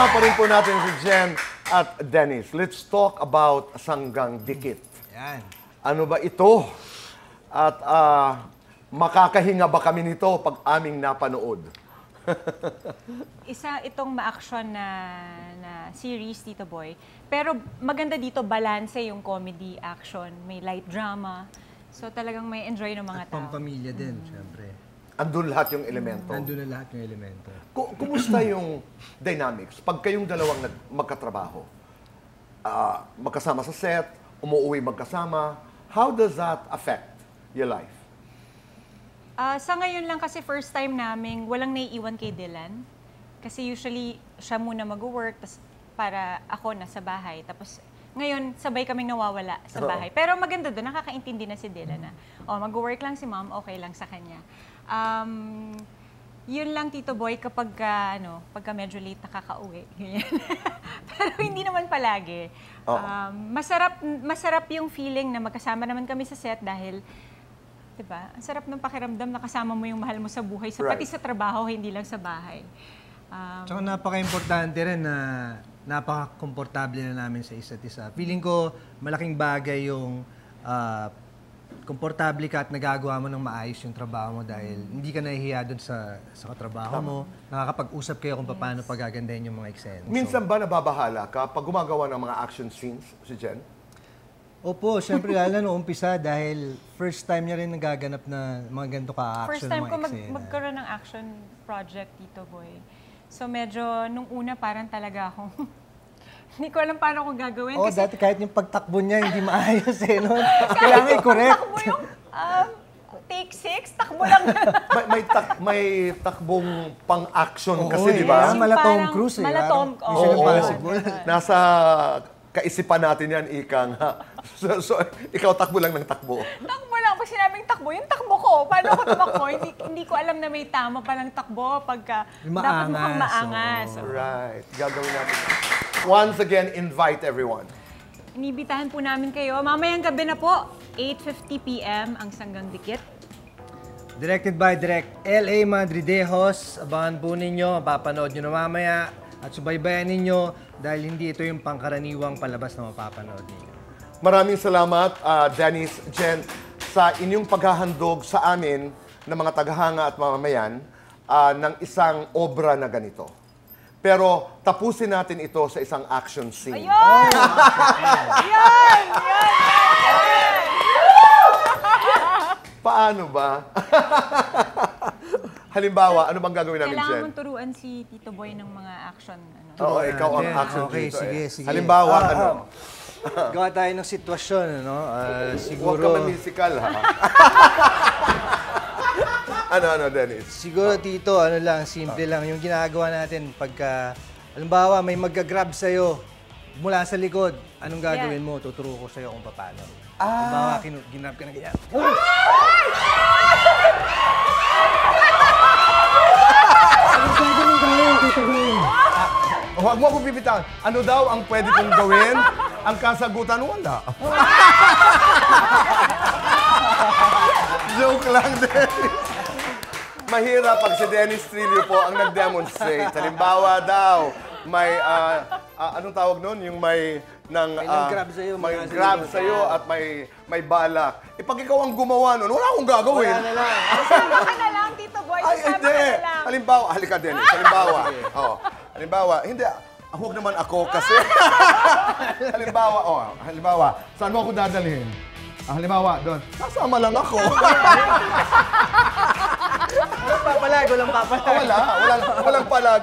Kasama pa rin po natin si Jen at Dennis. Let's talk about Sanggang Dikit. Yan. Ano ba ito? At makakahinga ba kami nito pag aming napanood? Isa itong ma-action na series, Tito Boy. Pero maganda dito, balance yung comedy, action, may light drama. So talagang may enjoy ng mga At tao. pampamilya din, syempre. Andun lahat yung elemento. Nandun na lahat yung elemento. Kumusta yung dynamics? Pag kayong dalawang magkatrabaho, magkasama sa set, umuwi magkasama, how does that affect your life? Sa ngayon lang kasi first time namin, walang naiiwan kay Dylan. Kasi usually, siya muna mag-work, para ako nasa bahay. Tapos ngayon, sabay kaming nawawala sa bahay. Pero maganda doon, nakakaintindi na si Dylan na, mag-work lang si mom, okay lang sa kanya. Yun lang, Tito Boy, pagka medyo late nakakauwi. Pero hindi naman palagi. Masarap yung feeling na magkasama naman kami sa set dahil, diba, ang sarap ng pakiramdam na kasama mo yung mahal mo sa buhay, pati sa trabaho, hindi lang sa bahay. Tsaka napaka-importante rin na napaka-komportable na namin sa isa't isa. Feeling ko malaking bagay yung komportable ka at nagagawa mo ng maayos yung trabaho mo dahil hindi ka nahihiya doon sa katrabaho mo. Nakakapag-usap kayo kung paano pagagandahin yung mga eksena. Minsan ba nababahala ka pag gumagawa ng mga action scenes si Jen? Opo, syempre lalo nung umpisa dahil first time niya rin nagaganap na mga ganito ka-action First time mga ko eksena. magkaroon ng action project, Tito Boy. So medyo, nung una parang talaga akong, hindi ko alam paano ko gagawin. Oo, kasi dati kahit yung pagtakbo niya hindi maayos eh, no? Kailangan i-correct. Takbo yung, take 6, takbo lang. may takbong pang-action kasi, Oo, di ba? Mala Tom Cruise eh. Mala-Tom, Mission Impossible. Nasa kaisipan natin yan, Ikang. So, ikaw takbo lang ng takbo. Takbo lang. Pag sinabing takbo, yung takbo ko. Paano ko tumakbo? Hindi ko alam na may tama palang takbo pagka dapat mukhang maangas. Oh. Right. Gagawin natin. Once again, invite everyone. Inibitahan po namin kayo. Mamayang gabi na po, 8:50 p.m. ang Sanggang Dikit. Directed by Direct L.A. Madridejos. Abangan po ninyo, mapapanood nyo na mamaya. At subaybayan ninyo dahil hindi ito yung pangkaraniwang palabas na mapapanood ninyo. Maraming salamat, Dennis, Jen, sa inyong paghahandog sa amin ng mga tagahanga at mamamayan ng isang obra na ganito. Pero tapusin natin ito sa isang action scene. Ayun! Ayun! Paano ba? Halimbawa, ano bang gagawin namin, Jen? Kailangan mong turuan si Tito Boy ng mga action. Oo, ikaw ang action Okay, dito. sige. Halimbawa, ano? Gawa tayo ng sitwasyon, ano? Huwag Siguro... ka man-musical, ha? Ano, Dennis? Siguro, Tito, ano lang, simple lang. Yung ginagawa natin pagka... Halimbawa, may mag-grab sa'yo mula sa likod. Anong gagawin mo? Tuturo ko sa'yo kung paano. Halimbawa, ginrab ka na ganyan. Huwag mo akong bibitawan. Ano daw ang pwede kong gawin? Ang kasagutan, wala. Joke lang, Dennis. Mahirap pag si Dennis Trillo po ang nag-demonstrate. Halimbawa daw, may, anong tawag nun? Yung may nag-grab sa'yo, may mga grab sa sa'yo at may balak. E pag ikaw ang gumawa nun, wala akong gagawin. Wala na lang. Sama ka na lang, Tito Boy. Ay, Sama hindi. ka na lang. Halimbawa, halika, Dennis. Halimbawa. Halimbawa, hindi. Huwag naman ako kasi. Halimbawa, saan mo ako dadalhin? Halimbawa, doon. Kasama lang ako. Walang papalag. Walang palag.